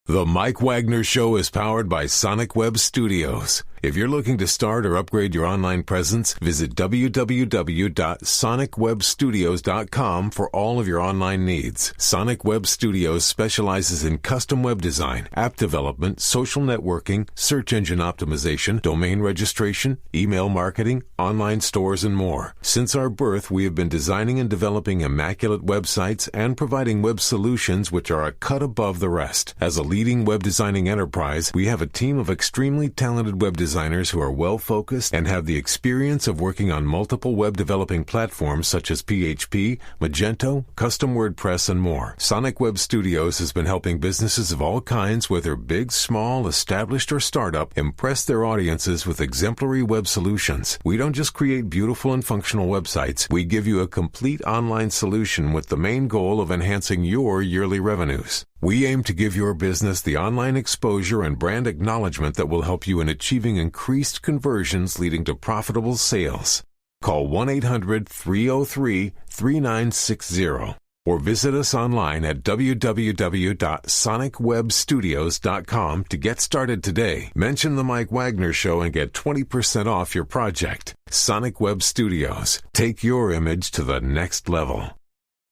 The Mike Wagner Show is powered by Sonic Web Studios. If you're looking to start or upgrade your online presence, visit www.sonicwebstudios.com for all of your online needs. Sonic Web Studios specializes in custom web design, app development, social networking, search engine optimization, domain registration, email marketing, online stores, and more. Since our birth, we have been designing and developing immaculate websites and providing web solutions which are a cut above the rest. As a leading web designing enterprise, we have a team of extremely talented web designers who are well-focused and have the experience of working on multiple web developing platforms such as PHP, Magento, custom WordPress, and more. Sonic Web Studios has been helping businesses of all kinds, whether big, small, established, or startup, impress their audiences with exemplary web solutions. We don't just create beautiful and functional websites. We give you a complete online solution with the main goal of enhancing your yearly revenues. We aim to give your business the online exposure and brand acknowledgement that will help you in achieving increased conversions leading to profitable sales. Call 1-800-303-3960 or visit us online at www.sonicwebstudios.com to get started today. Mention the Mike Wagner Show and get 20% off your project. Sonic Web Studios. Take your image to the next level.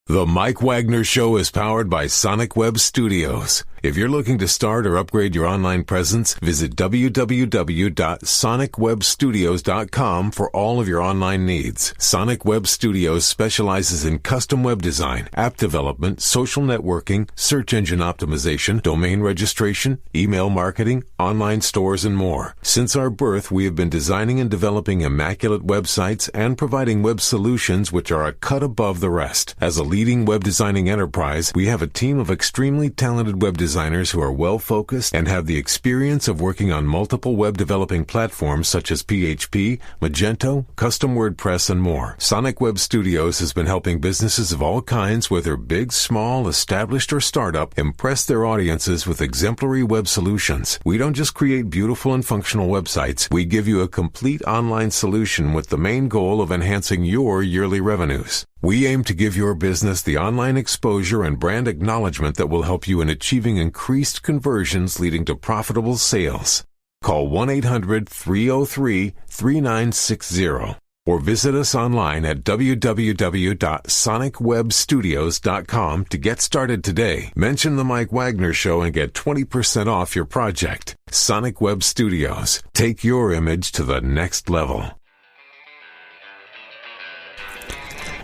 The Mike Wagner Show is powered by Sonic Web Studios. If you're looking to start or upgrade your online presence, visit www.sonicwebstudios.com for all of your online needs. Sonic Web Studios specializes in custom web design, app development, social networking, search engine optimization, domain registration, email marketing, online stores, and more. Since our birth, we have been designing and developing immaculate websites and providing web solutions which are a cut above the rest. As a leading web designing enterprise, we have a team of extremely talented web designers who are well-focused and have the experience of working on multiple web developing platforms such as PHP, Magento, custom WordPress, and more. Sonic Web Studios has been helping businesses of all kinds, whether big, small, established, or startup, impress their audiences with exemplary web solutions. We don't just create beautiful and functional websites. We give you a complete online solution with the main goal of enhancing your yearly revenues. We aim to give your business the online exposure and brand acknowledgement that will help you in achieving increased conversions leading to profitable sales. Call 1-800-303-3960 or visit us online at www.sonicwebstudios.com to get started today. Mention the Mike Wagner Show and get 20% off your project. Sonic Web Studios. Take your image to the next level.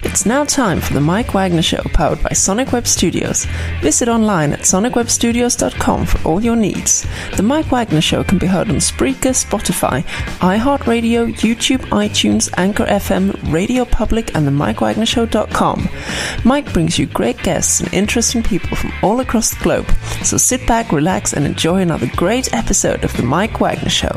It's now time for the Mike Wagner Show, powered by Sonic Web Studios. Visit online at sonicwebstudios.com for all your needs. The Mike Wagner Show can be heard on Spreaker, Spotify, iHeartRadio, YouTube, iTunes, Anchor FM, Radio Public, and the MikeWagnerShow.com. Mike brings you great guests and interesting people from all across the globe. So sit back, relax, and enjoy another great episode of the Mike Wagner Show.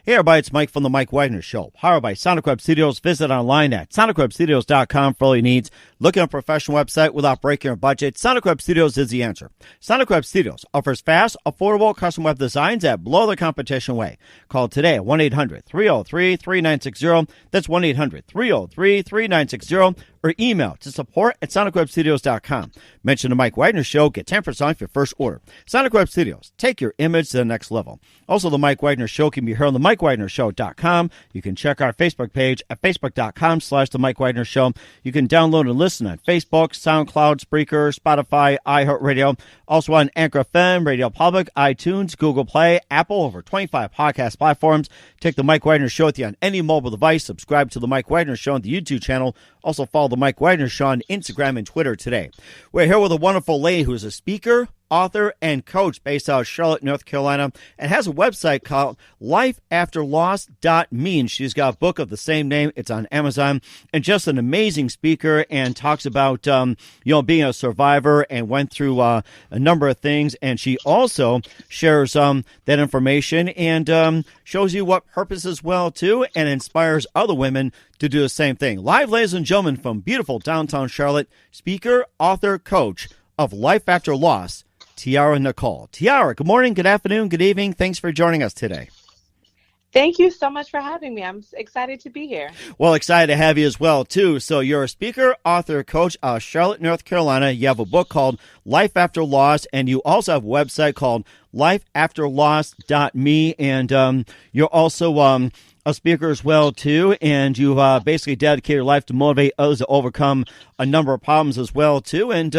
Hey everybody, it's Mike from the Mike Wagner Show, powered by Sonic Web Studios. Visit online at sonicwebstudios.com for all your needs. Looking at a professional website without breaking your budget? Sonic Web Studios is the answer. Sonic Web Studios offers fast, affordable custom web designs that blow the competition away. Call today at 1-800-303-3960. That's 1-800-303-3960. Or email to support@sonicwebstudios.com. Mention the Mike Wagner Show. Get 10% off your first order. Sonic Web Studios. Take your image to the next level. Also, the Mike Wagner Show can be heard on the MikeWagnerShow.com. You can check our Facebook page at facebook.com/the Mike Wagner Show. You can download and listen on Facebook, SoundCloud, Spreaker, Spotify, iHeartRadio. Also on Anchor FM, Radio Public, iTunes, Google Play, Apple, over 25 podcast platforms. Take the Mike Wagner Show with you on any mobile device. Subscribe to the Mike Wagner Show on the YouTube channel. Also follow the Mike Wagner Show on Instagram and Twitter today. We're here with a wonderful lady who is a speaker, author, and coach based out of Charlotte, North Carolina, and has a website called lifeafterloss.me. And she's got a book of the same name. It's on Amazon, and just an amazing speaker, and talks about, being a survivor and went through a number of things. And she also shares that information and shows you what purpose is well too, and inspires other women to do the same thing. Live, ladies and gentlemen, from beautiful downtown Charlotte, speaker, author, coach of Life After Loss, Tiara Nicole. Tiara, good morning, good afternoon, good evening. Thanks for joining us today. Thank you so much for having me. I'm excited to be here. Well, excited to have you as well, too. So you're a speaker, author, coach out of Charlotte, North Carolina. You have a book called Life After Loss, and you also have a website called lifeafterloss.me. And you're also a speaker as well, too. And you've basically dedicated your life to motivate others to overcome a number of problems as well, too. And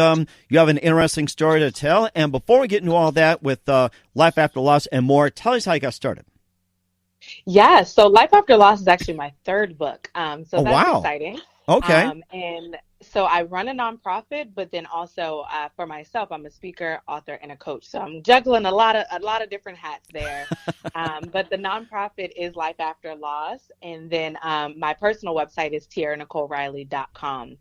you have an interesting story to tell. And before we get into all that with Life After Loss and more, tell us how you got started. Yeah, so Life After Loss is actually my third book. So that's wow. exciting. Okay. And so I run a nonprofit, but then also for myself, I'm a speaker, author, and a coach. So I'm juggling a lot of different hats there. But the nonprofit is Life After Loss, and then my personal website is tiaranicoleriley.com.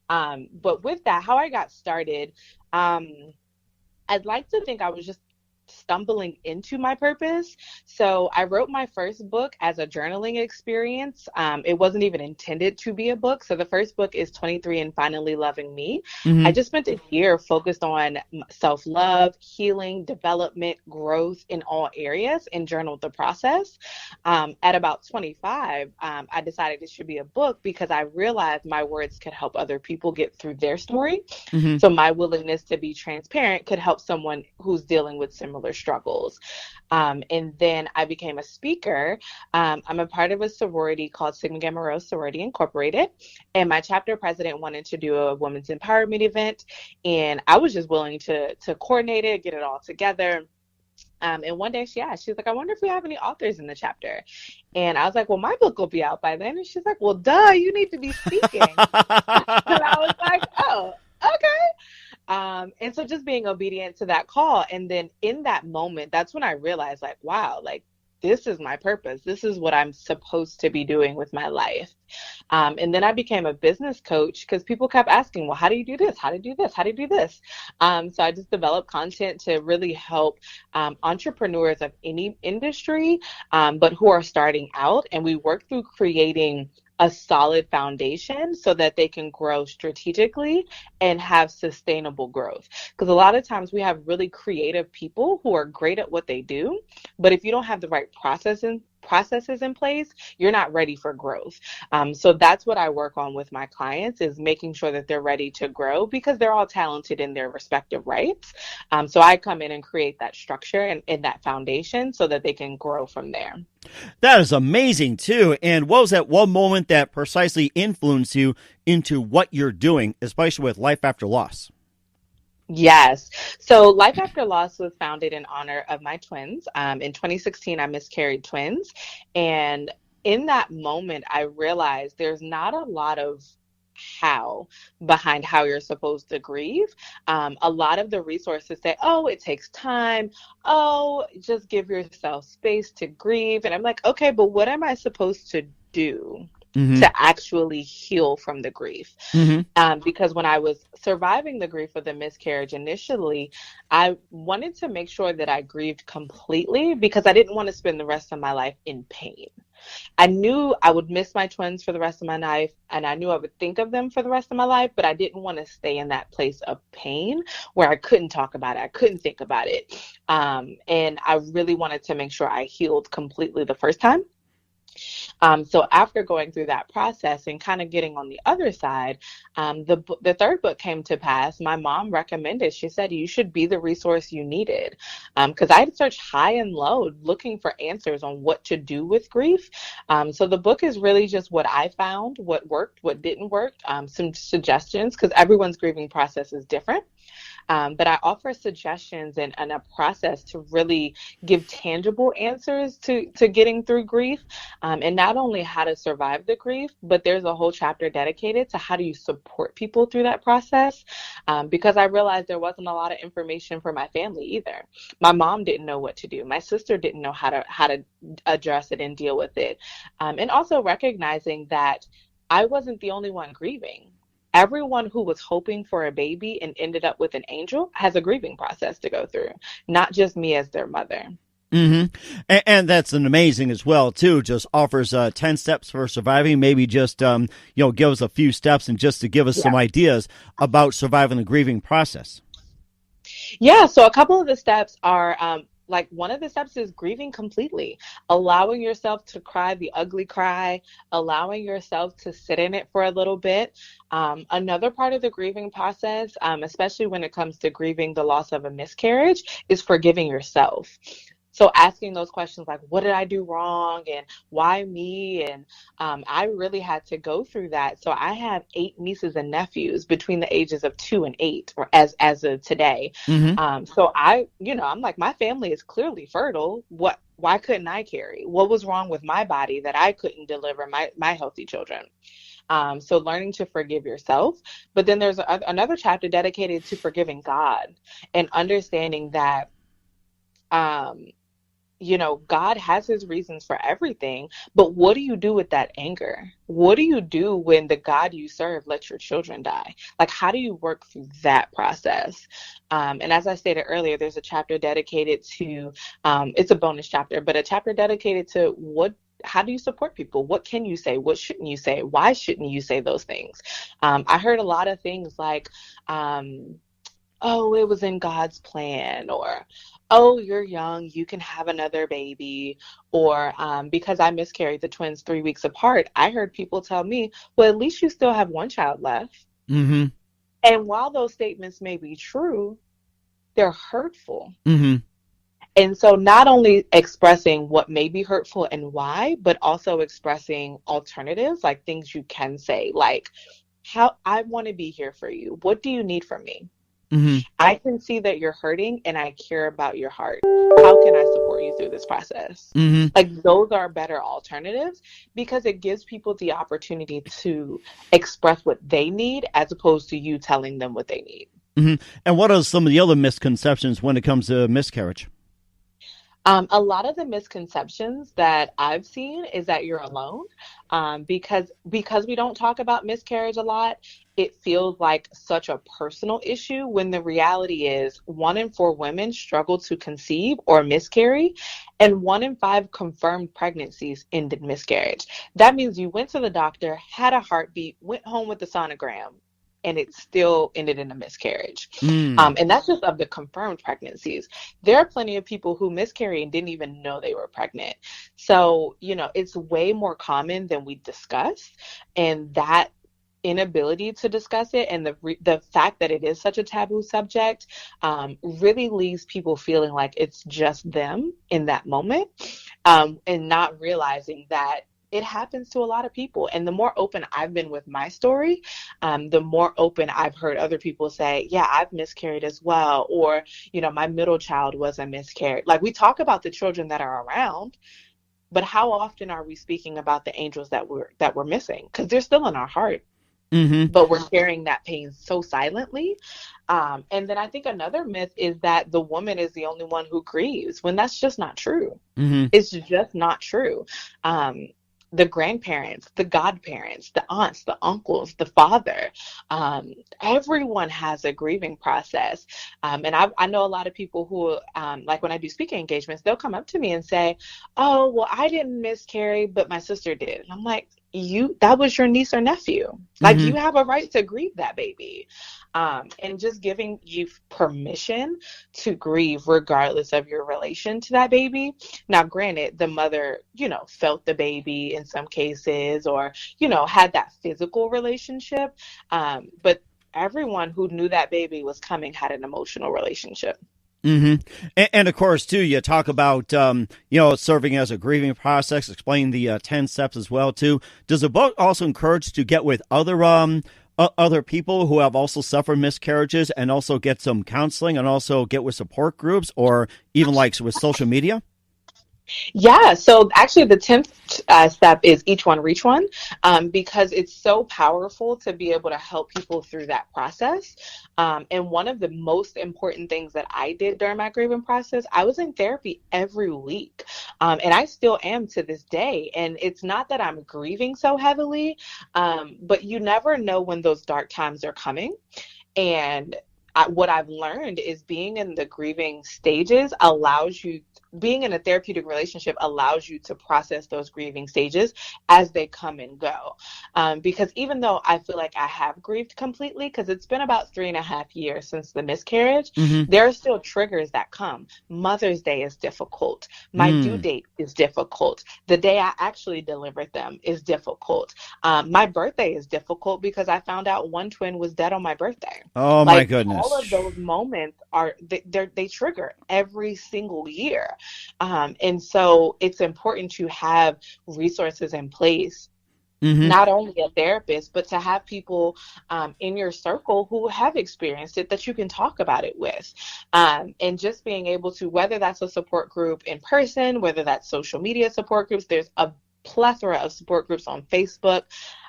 But with that, how I got started, I'd like to think I was just stumbling into my purpose. So I wrote my first book as a journaling experience. It wasn't even intended to be a book. So the first book is 23 and Finally Loving Me. Mm-hmm. I just spent a year focused on self-love, healing, development, growth in all areas, and journaled the process. At about 25, I decided it should be a book because I realized my words could help other people get through their story. Mm-hmm. So my willingness to be transparent could help someone who's dealing with similar struggles. And then I became a speaker. I'm a part of a sorority called Sigma Gamma Rho Sorority Incorporated. And my chapter president wanted to do a women's empowerment event. And I was just willing to coordinate it, get it all together. And one day she asked, she's like, I wonder if we have any authors in the chapter. And I was like, well, my book will be out by then. And she's like, well, duh, you need to be speaking. And I was like, oh, okay. And so just being obedient to that call. And then in that moment, that's when I realized, like, wow, like, this is my purpose. This is what I'm supposed to be doing with my life. And then I became a business coach because people kept asking, well, how do you do this? How do you do this? How do you do this? So I just developed content to really help entrepreneurs of any industry, but who are starting out. And we work through creating a solid foundation so that they can grow strategically and have sustainable growth. Because a lot of times we have really creative people who are great at what they do, but if you don't have the right processes in place, you're not ready for growth. So that's what I work on with my clients, is making sure that they're ready to grow because they're all talented in their respective rights. So I come in and create that structure and that foundation so that they can grow from there. That is amazing, too. And what was that one moment that precisely influenced you into what you're doing, especially with Life After Loss? Yes. So Life After Loss was founded in honor of my twins. In 2016, I miscarried twins. And in that moment, I realized there's not a lot of how behind how you're supposed to grieve. A lot of the resources say, oh, it takes time. Oh, just give yourself space to grieve. And I'm like, okay, but what am I supposed to do to actually heal from the grief? Because when I was surviving the grief of the miscarriage initially, I wanted to make sure that I grieved completely because I didn't want to spend the rest of my life in pain. I knew I would miss my twins for the rest of my life, and I knew I would think of them for the rest of my life, but I didn't want to stay in that place of pain where I couldn't talk about it. I couldn't think about it. And I really wanted to make sure I healed completely the first time. So after going through that process and kind of getting on the other side, the third book came to pass. My mom recommended, she said, you should be the resource you needed. Because I had searched high and low looking for answers on what to do with grief. So the book is really just what I found, what worked, what didn't work, some suggestions, because everyone's grieving process is different. But I offer suggestions and a process to really give tangible answers to getting through grief, and not only how to survive the grief, but there's a whole chapter dedicated to how do you support people through that process, because I realized there wasn't a lot of information for my family either. My mom didn't know what to do. My sister didn't know how to address it and deal with it, and also recognizing that I wasn't the only one grieving. Everyone who was hoping for a baby and ended up with an angel has a grieving process to go through, not just me as their mother. And that's an amazing as well, too. Just offers 10 steps for surviving. Maybe just, give us a few steps and just to give us some ideas about surviving the grieving process. Yeah, so a couple of the steps are like one of the steps is grieving completely, allowing yourself to cry the ugly cry, allowing yourself to sit in it for a little bit. Another part of the grieving process, especially when it comes to grieving the loss of a miscarriage, is forgiving yourself. So asking those questions like, what did I do wrong? And why me? And I really had to go through that. So I have 8 nieces and nephews between the ages of 2 and 8, or as of today. So I'm like, my family is clearly fertile. Why couldn't I carry? What was wrong with my body that I couldn't deliver my healthy children? So learning to forgive yourself. But then there's another chapter dedicated to forgiving God and understanding that, God has his reasons for everything, but what do you do with that anger? What do you do when the God you serve lets your children die? Like, how do you work through that process? And as I stated earlier, there's a chapter dedicated to, it's a bonus chapter, but a chapter dedicated to how do you support people? What can you say? What shouldn't you say? Why shouldn't you say those things? I heard a lot of things like, oh, it was in God's plan, or, oh, you're young, you can have another baby, or because I miscarried the twins 3 weeks apart, I heard people tell me, well, at least you still have one child left. Mm-hmm. And while those statements may be true, they're hurtful. Mm-hmm. And so not only expressing what may be hurtful and why, but also expressing alternatives, like things you can say, like, how I want to be here for you. What do you need from me? Mm-hmm. I can see that you're hurting and I care about your heart. How can I support you through this process? Mm-hmm. Like, those are better alternatives because it gives people the opportunity to express what they need as opposed to you telling them what they need. Mm-hmm. And what are some of the other misconceptions when it comes to miscarriage? A lot of the misconceptions that I've seen is that you're alone, because we don't talk about miscarriage a lot. It feels like such a personal issue when the reality is 1 in 4 women struggle to conceive or miscarry, and 1 in 5 confirmed pregnancies end in miscarriage. That means you went to the doctor, had a heartbeat, went home with the sonogram, and it still ended in a miscarriage. And that's just of the confirmed pregnancies. There are plenty of people who miscarry and didn't even know they were pregnant. So, it's way more common than we discuss. And that inability to discuss it and the fact that it is such a taboo subject really leaves people feeling like it's just them in that moment, and not realizing that it happens to a lot of people. And the more open I've been with my story, the more open I've heard other people say, yeah, I've miscarried as well. Or, my middle child was a miscarriage. Like, we talk about the children that are around, but how often are we speaking about the angels that we're missing? Because they're still in our heart. Mm-hmm. But we're carrying that pain so silently. And then I think another myth is that the woman is the only one who grieves, when that's just not true. Mm-hmm. It's just not true. The grandparents, the godparents, the aunts, the uncles, the father, everyone has a grieving process. And I know a lot of people who, like when I do speaking engagements, they'll come up to me and say, oh, well, I didn't miscarry, but my sister did. And I'm like, that was your niece or nephew. Like, Mm-hmm. you have a right to grieve that baby. And just giving you permission to grieve regardless of your relation to that baby. Now, granted, the mother, felt the baby in some cases, or, had that physical relationship. But everyone who knew that baby was coming had an emotional relationship. Mm-hmm. And of course, too, you talk about, serving as a grieving process, explain the 10 steps as well, too. Does the book also encourage to get with other people who have also suffered miscarriages and also get some counseling and also get with support groups, or even like with social media? Yeah, so actually the 10th step is each one reach one, because it's so powerful to be able to help people through that process. And one of the most important things that I did during my grieving process, I was in therapy every week, and I still am to this day. And it's not that I'm grieving so heavily, but you never know when those dark times are coming. And what I've learned is being in the grieving stages allows you being in a therapeutic relationship allows you to process those grieving stages as they come and go. Because even though I feel like I have grieved completely, because it's been about 3.5 years since the miscarriage, there are still triggers that come. Mother's Day is difficult. My due date is difficult. The day I actually delivered them is difficult. My birthday is difficult because I found out one twin was dead on my birthday. Oh, like, my goodness. All of those moments they trigger every single year. And so it's important to have resources in place, not only a therapist, but to have people in your circle who have experienced it that you can talk about it with. And just being able to, whether that's a support group in person, whether that's social media support groups, there's a plethora of support groups on Facebook.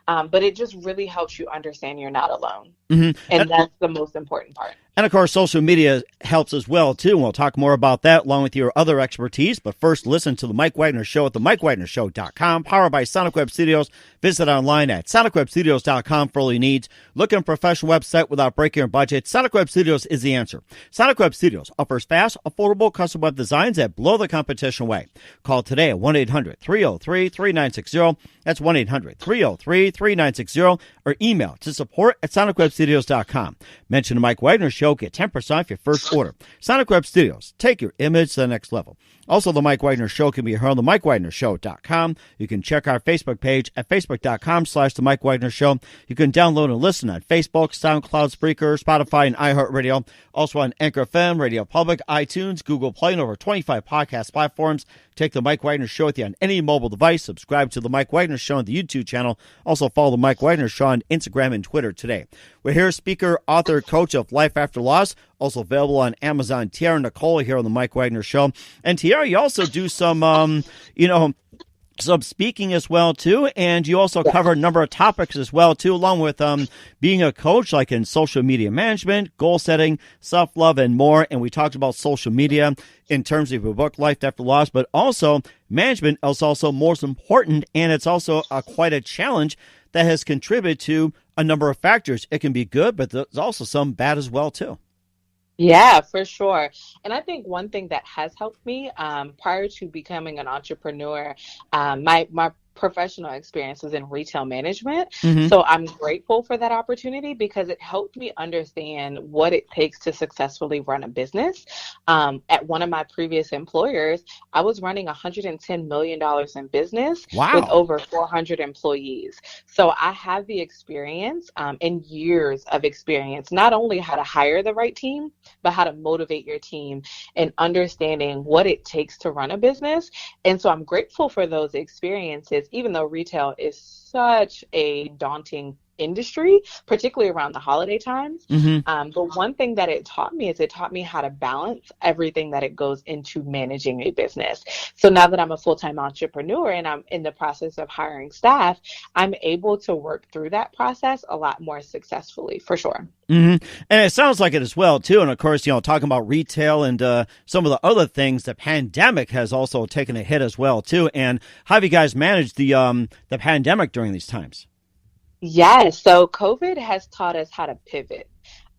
But it just really helps you understand you're not alone. And that's the most important part. And, of course, social media helps as well, too. And we'll talk more about that along with your other expertise. But first, listen to The Mike Wagner Show at themikewagnershow.com, powered by Sonic Web Studios. Visit online at sonicwebstudios.com for all your needs. Looking for a professional website without breaking your budget? Sonic Web Studios is the answer. Sonic Web Studios offers fast, affordable custom web designs that blow the competition away. Call today at 1-800-303-3960. That's 1-800-303-3960. Or email to support@sonicwebstudios.com. Mention the Mike Wagner Show. Get 10% off your first order. Sonic Web Studios. Take your image to the next level. Also, the Mike Wagner Show can be heard on themikewagnershow.com. You can check our Facebook page at facebook.com/The Mike Wagner Show. You can download and listen on Facebook, SoundCloud, Spreaker, Spotify, and iHeartRadio. Also on Anchor FM, Radio Public, iTunes, Google Play, and over 25 podcast platforms. Take the Mike Wagner Show with you on any mobile device. Subscribe to the Mike Wagner Show on the YouTube channel. Also follow the Mike Wagner Show on Instagram and Twitter today. We're here, speaker, author, coach of Life After Loss. Also available on Amazon. Tiara Nicole here on the Mike Wagner Show. And Tiara, you also do some, some speaking as well, too, and you also cover a number of topics as well, too, along with being a coach, like in social media management, goal setting, self-love, and more. And we talked about social media in terms of your book, Life After Loss, but also management is also most important, and it's also quite a challenge that has contributed to a number of factors. It can be good, but there's also some bad as well, too. Yeah, for sure. And I think one thing that has helped me prior to becoming an entrepreneur, my professional experience was in retail management. So I'm grateful for that opportunity because it helped me understand what it takes to successfully run a business. At one of my previous employers, I was running $110 million in business with over 400 employees. So I have the experience and years of experience, not only how to hire the right team, but how to motivate your team and understanding what it takes to run a business. And so I'm grateful for those experiences, even though retail is such a daunting industry, particularly around the holiday times. But one thing that it taught me is it taught me how to balance everything that it goes into managing a business. So now that I'm a full-time entrepreneur and I'm in the process of hiring staff, I'm able to work through that process a lot more successfully, for sure. And it sounds like it as well, too. And of course, talking about retail and some of the other things, the pandemic has also taken a hit as well, too. And how have you guys managed the pandemic during these times? Yes. So COVID has taught us how to pivot.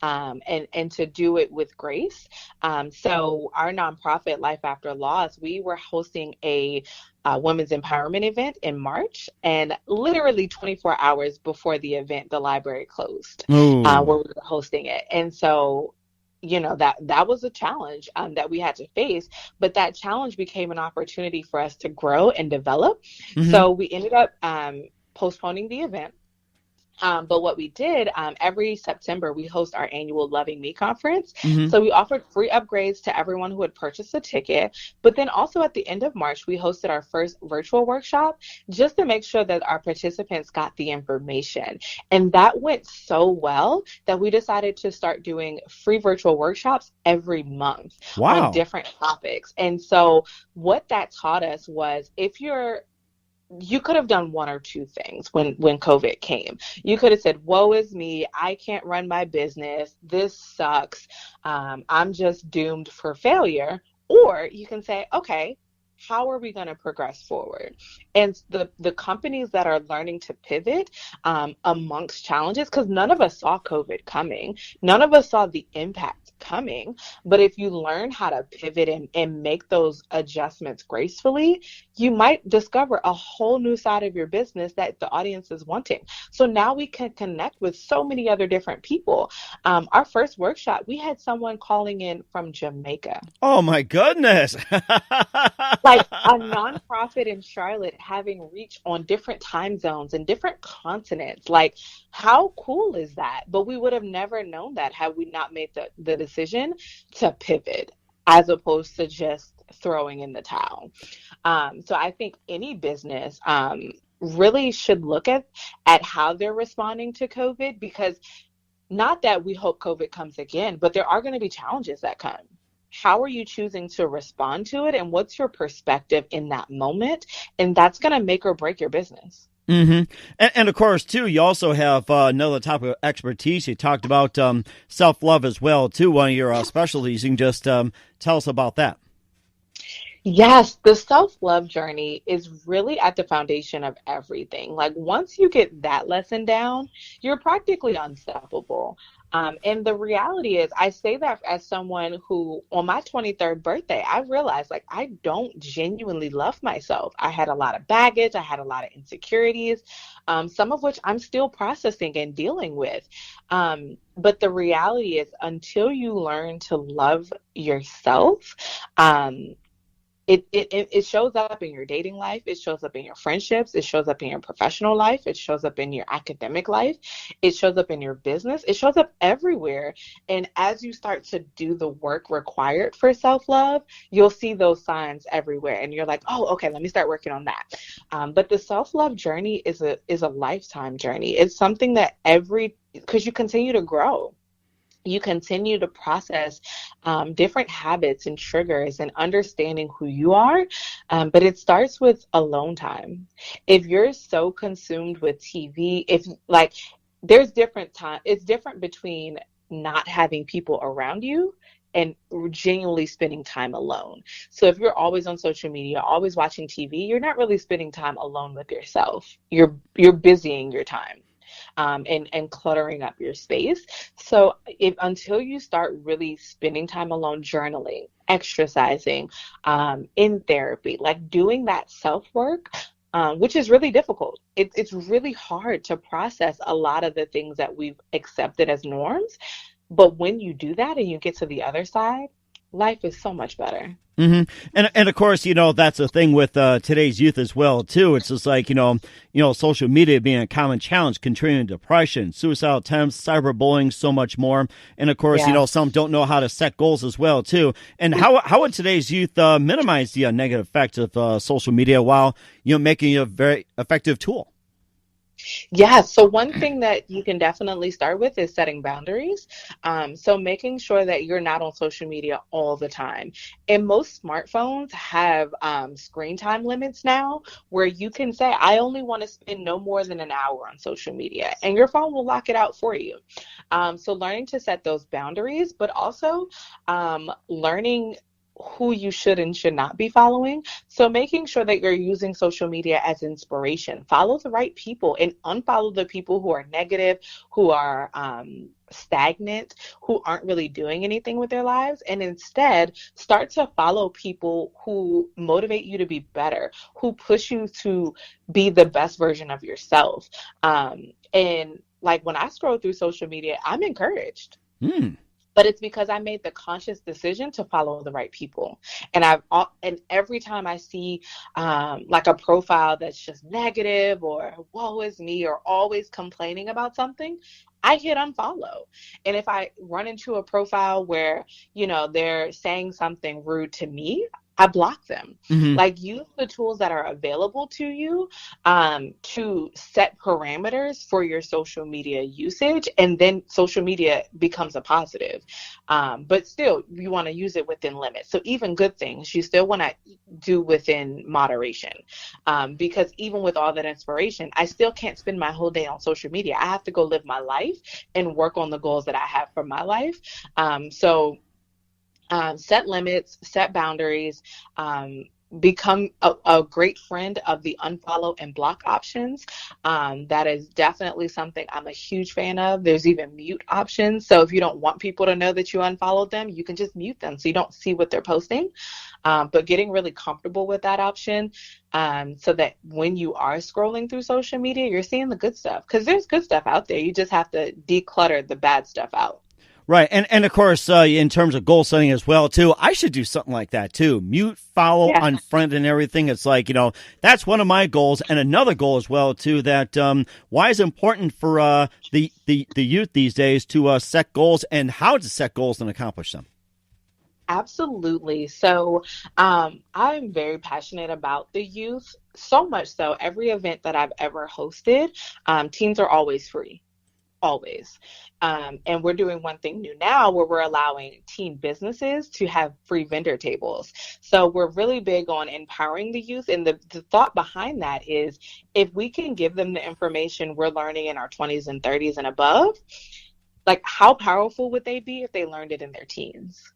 And to do it with grace. So our nonprofit, Life After Loss, we were hosting a women's empowerment event in March, and literally 24 hours before the event, the library closed where we were hosting it. And so, that was a challenge that we had to face, but that challenge became an opportunity for us to grow and develop. So we ended up postponing the event. But what we did, every September, we host our annual Loving Me conference. So we offered free upgrades to everyone who had purchased a ticket. But then also at the end of March, we hosted our first virtual workshop just to make sure that our participants got the information. And that went so well that we decided to start doing free virtual workshops every month on different topics. And so what that taught us was you could have done one or two things when COVID came. You could have said, woe is me, I can't run my business, this sucks, I'm just doomed for failure. Or you can say, okay, how are we going to progress forward? And the companies that are learning to pivot amongst challenges, because none of us saw COVID coming, none of us saw the impact coming. But if you learn how to pivot and make those adjustments gracefully, you might discover a whole new side of your business that the audience is wanting. So now we can connect with so many other different people. Our first workshop, we had someone calling in from Jamaica. Oh my goodness. Like a nonprofit in Charlotte having reach on different time zones and different continents. Like, how cool is that? But we would have never known that had we not made the decision to pivot as opposed to just throwing in the towel. So I think any business really should look at how they're responding to COVID, because not that we hope COVID comes again, but there are going to be challenges that come. How are you choosing to respond to it, and what's your perspective in that moment? And that's going to make or break your business. Mm-hmm. And of course, too, you also have another topic of expertise. You talked about self-love as well, too, one of your specialties. You can just tell us about that. Yes, the self-love journey is really at the foundation of everything. Like, once you get that lesson down, you're practically unstoppable. And the reality is, I say that as someone who, on my 23rd birthday, I realized, like, I don't genuinely love myself. I had a lot of baggage. I had a lot of insecurities, some of which I'm still processing and dealing with. But the reality is, until you learn to love yourself, it shows up in your dating life. It shows up in your friendships. It shows up in your professional life. It shows up in your academic life. It shows up in your business. It shows up everywhere. And as you start to do the work required for self-love, you'll see those signs everywhere. And you're like, oh, okay, let me start working on that. But the self-love journey is a lifetime journey. It's something that because you continue to grow. You continue to process different habits and triggers and understanding who you are. But it starts with alone time. If you're so consumed with TV, there's different time. It's different between not having people around you and genuinely spending time alone. So if you're always on social media, always watching TV, you're not really spending time alone with yourself. You're busying your time. And cluttering up your space. So until you start really spending time alone, journaling, exercising, in therapy, like doing that self-work, which is really difficult. It's really hard to process a lot of the things that we've accepted as norms. But when you do that and you get to the other side, life is so much better. Mm-hmm. And of course, that's the thing with today's youth as well, too. It's just like, social media being a common challenge, contributing to depression, suicidal attempts, cyberbullying, so much more. And of course, some don't know how to set goals as well, too. And how would today's youth minimize the negative effects of social media while, making it a very effective tool? Yeah, so one thing that you can definitely start with is setting boundaries. So making sure that you're not on social media all the time. And most smartphones have screen time limits now where you can say, I only want to spend no more than an hour on social media, and your phone will lock it out for you. So learning to set those boundaries, but also learning who you should and should not be following. So making sure that you're using social media as inspiration. Follow the right people and unfollow the people who are negative, who are stagnant, who aren't really doing anything with their lives. And instead, start to follow people who motivate you to be better, who push you to be the best version of yourself. And like when I scroll through social media, I'm encouraged. But it's because I made the conscious decision to follow the right people. And every time I see like a profile that's just negative or woe is me or always complaining about something, I hit unfollow. And if I run into a profile where, they're saying something rude to me, I block them. Mm-hmm. Like, use the tools that are available to you to set parameters for your social media usage, and then social media becomes a positive. But still, you want to use it within limits. So even good things, you still want to do within moderation. Because even with all that inspiration, I still can't spend my whole day on social media. I have to go live my life and work on the goals that I have for my life. So set limits, set boundaries, become a great friend of the unfollow and block options. That is definitely something I'm a huge fan of. There's even mute options. So if you don't want people to know that you unfollowed them, you can just mute them so you don't see what they're posting. But getting really comfortable with that option, so that when you are scrolling through social media, you're seeing the good stuff, because there's good stuff out there. You just have to declutter the bad stuff out. Right. And of course, in terms of goal setting as well, too, I should do something like that, too. Mute, follow, unfriend, and everything. It's like, that's one of my goals. And another goal as well, too, that why is it important for the youth these days to set goals, and how to set goals and accomplish them? Absolutely. So I'm very passionate about the youth, so much so every event that I've ever hosted, teens are always free. Always. And we're doing one thing new now where we're allowing teen businesses to have free vendor tables. So we're really big on empowering the youth. And the thought behind that is, if we can give them the information we're learning in our 20s and 30s and above, like, how powerful would they be if they learned it in their teens?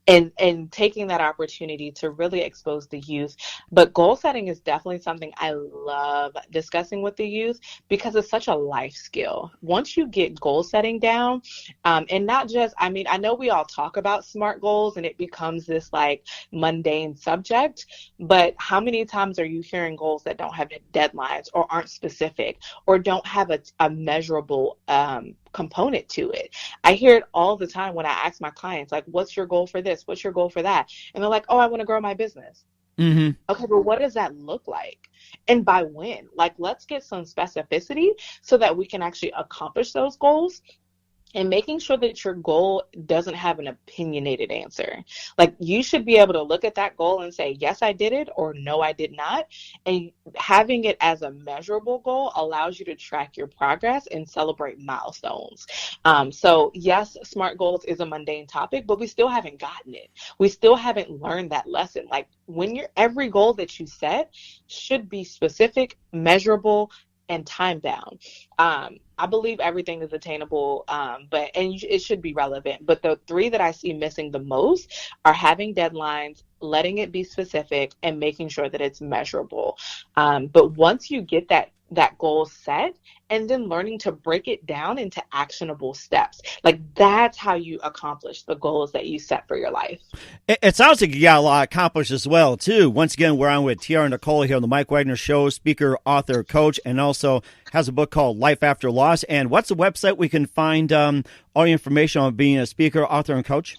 And taking that opportunity to really expose the youth. But goal setting is definitely something I love discussing with the youth, because it's such a life skill. Once you get goal setting down, and not just, I know we all talk about SMART goals and it becomes this like mundane subject, but how many times are you hearing goals that don't have deadlines, or aren't specific, or don't have a measurable component to it? I hear it all the time when I ask my clients, like, what's your goal for this? What's your goal for that? And they're like, oh, I want to grow my business. Mm-hmm. Okay, but what does that look like? And by when? Like, let's get some specificity so that we can actually accomplish those goals. And making sure that your goal doesn't have an opinionated answer. Like, you should be able to look at that goal and say, yes, I did it, or no, I did not. And having it as a measurable goal allows you to track your progress and celebrate milestones. So yes, SMART goals is a mundane topic, but we still haven't gotten it. We still haven't learned that lesson. Like, every goal that you set should be specific, measurable, and time bound. I believe everything is attainable, but it should be relevant. But the three that I see missing the most are having deadlines, letting it be specific, and making sure that it's measurable. But once you get that goal set, and then learning to break it down into actionable steps, like, that's how you accomplish the goals that you set for your life. It sounds like you got a lot accomplished as well, too. Once again, we're on with Tiara Nicole here on the Mike Wagner Show, speaker, author, coach, and also has a book called Life After Loss. And what's the website we can find all the information on being a speaker, author, and coach?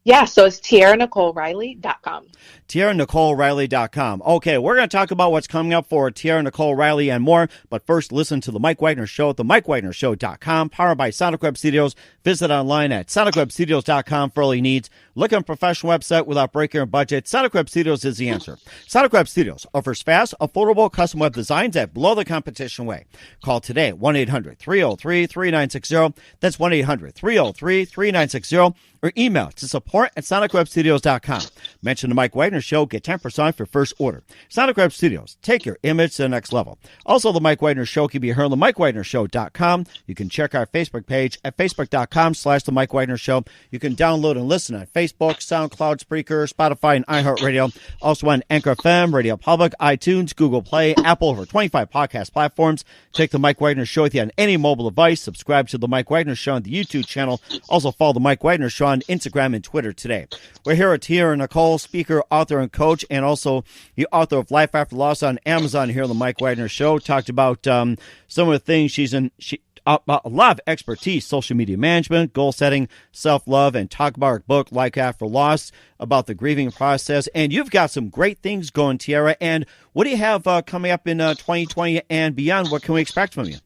Yeah, so it's TiaraNicoleRiley.com. TiaraNicoleRiley.com. Okay, we're going to talk about what's coming up for Tiara Nicole Riley and more, but first, listen to The Mike Wagner Show at themikewagnershow.com, powered by Sonic Web Studios. Visit online at sonicwebstudios.com for all your needs. Look on a professional website without breaking your budget. Sonic Web Studios is the answer. Sonic Web Studios offers fast, affordable custom web designs that blow the competition away. Call today, 1-800-303-3960. That's 1-800-303-3960. Or email to support@sonicwebstudios.com. Mention the Mike Wagner Show, get 10% off your first order. Sonic Web Studios, take your image to the next level. Also, the Mike Wagner Show can be heard on the MikeWagnerShow.com. You can check our Facebook page at facebook.com/the Mike Wagner Show. You can download and listen on Facebook, SoundCloud, Spreaker, Spotify, and iHeartRadio. Also on Anchor FM, Radio Public, iTunes, Google Play, Apple, over 25 podcast platforms. Take the Mike Wagner Show with you on any mobile device. Subscribe to the Mike Wagner Show on the YouTube channel. Also follow the Mike Wagner Show on Instagram and Twitter today. We're here with Tiara Nicole, speaker, author, and coach, and also the author of Life After Loss on Amazon here on the Mike Wagner Show. Talked about some of the things a lot of expertise, social media management, goal setting, self-love, and talk about her book, Life After Loss, about the grieving process. And you've got some great things going, Tiara. And what do you have coming up in 2020 and beyond? What can we expect from you?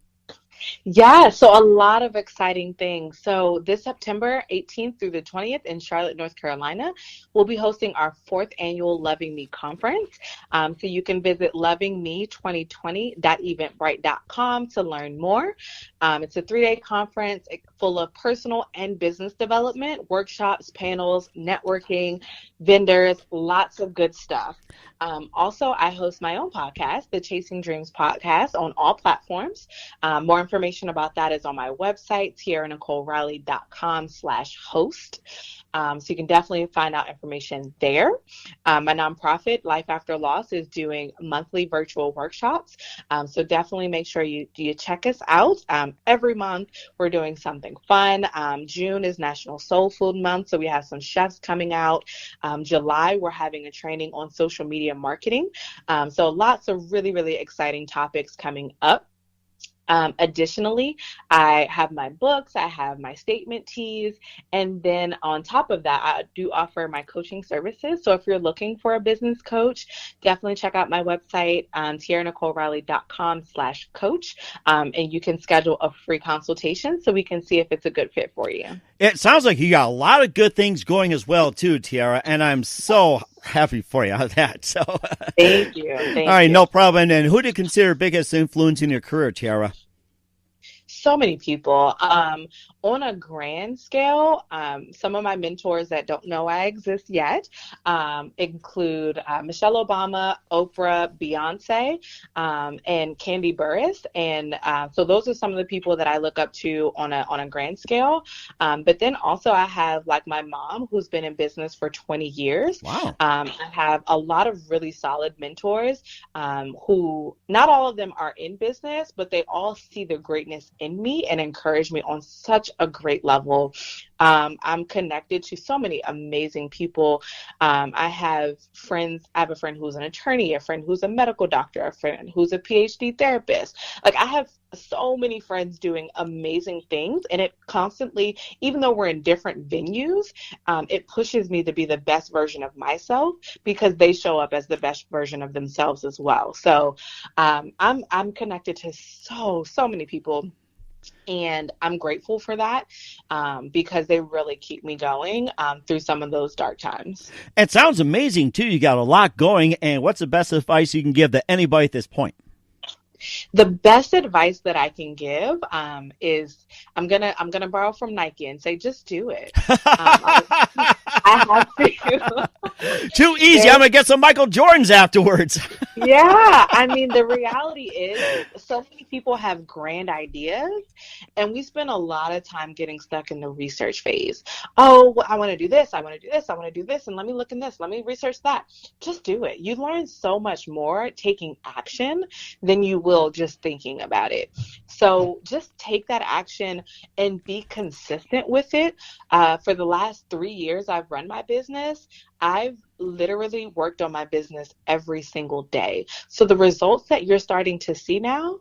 Yeah, so a lot of exciting things. So this September 18th through the 20th in Charlotte, North Carolina, we'll be hosting our 4th annual Loving Me conference. So you can visit lovingme2020.eventbrite.com to learn more. It's a 3-day conference full of personal and business development, workshops, panels, networking, vendors, lots of good stuff. Also, I host my own podcast, the Chasing Dreams podcast, on all platforms. More information about that is on my website, tiaranicoleriley.com/host. So you can definitely find out information there. My nonprofit, Life After Loss, is doing monthly virtual workshops. So definitely make sure you check us out. Every month we're doing something fun. June is National Soul Food Month, so we have some chefs coming out. July, we're having a training on social media marketing. So lots of really, really exciting topics coming up. Additionally, I have my books, I have my statement tees, and then on top of that, I do offer my coaching services. So if you're looking for a business coach, definitely check out my website, tiaranicoleriley.com/coach, and you can schedule a free consultation so we can see if it's a good fit for you. It sounds like you got a lot of good things going as well, too, Tiara, and I'm so happy for you on that. So, Thank you. All right, no problem. And who do you consider biggest influence in your career, Tiara? So many people. On a grand scale, some of my mentors that don't know I exist yet include Michelle Obama, Oprah, Beyonce, and Candy Burris. And so those are some of the people that I look up to on a grand scale. But then also I have like my mom, who's been in business for 20 years. Wow. I have a lot of really solid mentors who not all of them are in business, but they all see the greatness in me and encourage me on such a great level. I'm connected to so many amazing people. I have a friend who's an attorney, a friend who's a medical doctor, a friend who's a PhD therapist. Like, I have so many friends doing amazing things, and it constantly, even though we're in different venues, it pushes me to be the best version of myself because they show up as the best version of themselves as well. So I'm connected to so many people. And I'm grateful for that because they really keep me going through some of those dark times. It sounds amazing, too. You got a lot going. And what's the best advice you can give to anybody at this point? The best advice that I can give is I'm gonna borrow from Nike and say, just do it. I have to. Too easy. I'm gonna get some Michael Jordans afterwards. Yeah, I mean, the reality is so many people have grand ideas, and we spend a lot of time getting stuck in the research phase. Oh, I want to do this. I want to do this. I want to do this. And let me look in this. Let me research that. Just do it. You learn so much more taking action than you will just thinking about it. So just take that action and be consistent with it. For the last 3 years I've run my business, I've literally worked on my business every single day. So the results that you're starting to see now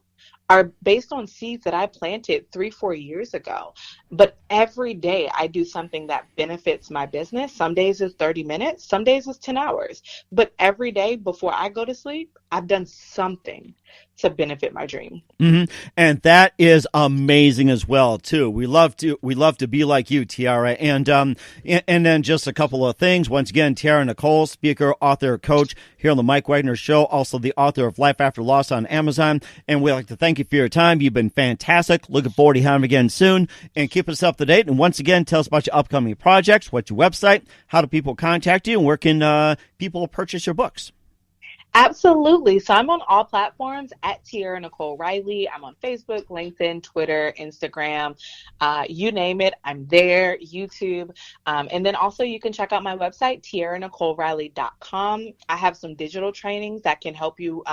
are based on seeds that I planted 3-4 years ago. But every day I do something that benefits my business. Some days it's 30 minutes, some days it's 10 hours. But every day before I go to sleep, I've done something to benefit my dream. Mm-hmm. And that is amazing as well, too. We love to be like you, Tiara. And then just a couple of things. Once again, Tiara Nicole, speaker, author, coach here on the Mike Wagner Show, also the author of Life After Loss on Amazon. And we'd like to thank you for your time. You've been fantastic. Looking forward to having you again soon. And keep us up to date. And once again, tell us about your upcoming projects, what's your website, how do people contact you, and where can people purchase your books? Absolutely. So I'm on all platforms at Tiara Nicole Riley. I'm on Facebook, LinkedIn, Twitter, Instagram, you name it. I'm there, YouTube. And then also you can check out my website, tiaranicoleriley.com. I have some digital trainings that can help you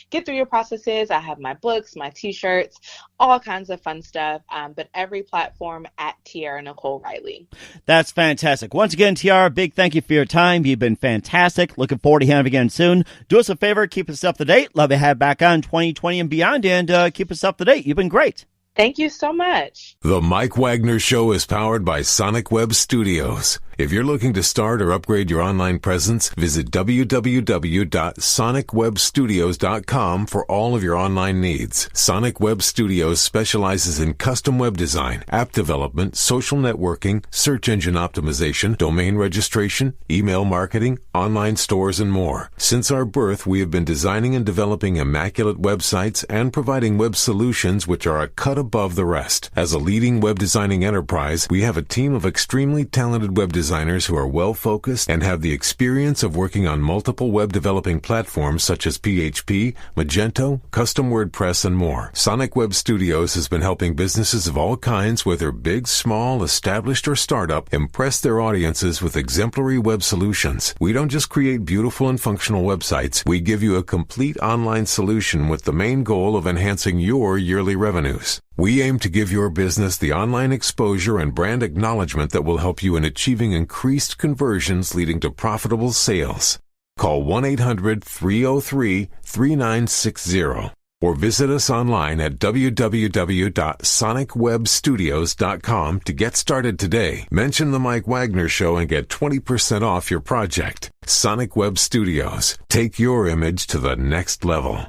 get through your processes. I have my books, my t-shirts, all kinds of fun stuff. But every platform at Tiara Nicole Riley. That's fantastic. Once again, Tiara, big thank you for your time. You've been fantastic. Looking forward to having you again soon. Do us a favor, keep us up to date. Love to have back on 2020 and beyond, and keep us up to date. You've been great. Thank you so much. The Mike Wagner Show is powered by Sonic Web Studios. If you're looking to start or upgrade your online presence, visit www.sonicwebstudios.com for all of your online needs. Sonic Web Studios specializes in custom web design, app development, social networking, search engine optimization, domain registration, email marketing, online stores, and more. Since our birth, we have been designing and developing immaculate websites and providing web solutions which are a cut above the rest. As a leading web designing enterprise, we have a team of extremely talented web designers who are well-focused and have the experience of working on multiple web developing platforms such as PHP, Magento, custom WordPress, and more. Sonic Web Studios has been helping businesses of all kinds, whether big, small, established, or startup, impress their audiences with exemplary web solutions. We don't just create beautiful and functional websites. We give you a complete online solution with the main goal of enhancing your yearly revenues. We aim to give your business the online exposure and brand acknowledgement that will help you in achieving increased conversions leading to profitable sales. Call 1-800-303-3960 or visit us online at www.sonicwebstudios.com to get started today. Mention the Mike Wagner Show and get 20% off your project. Sonic Web Studios. Take your image to the next level.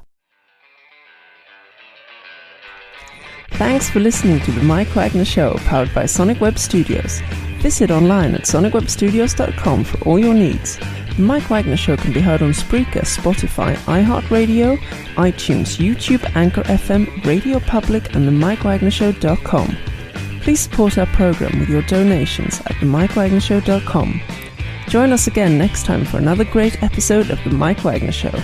Thanks for listening to the Mike Wagner Show, powered by Sonic Web Studios. Visit online at sonicwebstudios.com for all your needs. The Mike Wagner Show can be heard on Spreaker, Spotify, iHeartRadio, iTunes, YouTube, Anchor FM, Radio Public, and themikewagnershow.com. Please support our program with your donations at themikewagnershow.com. Join us again next time for another great episode of The Mike Wagner Show.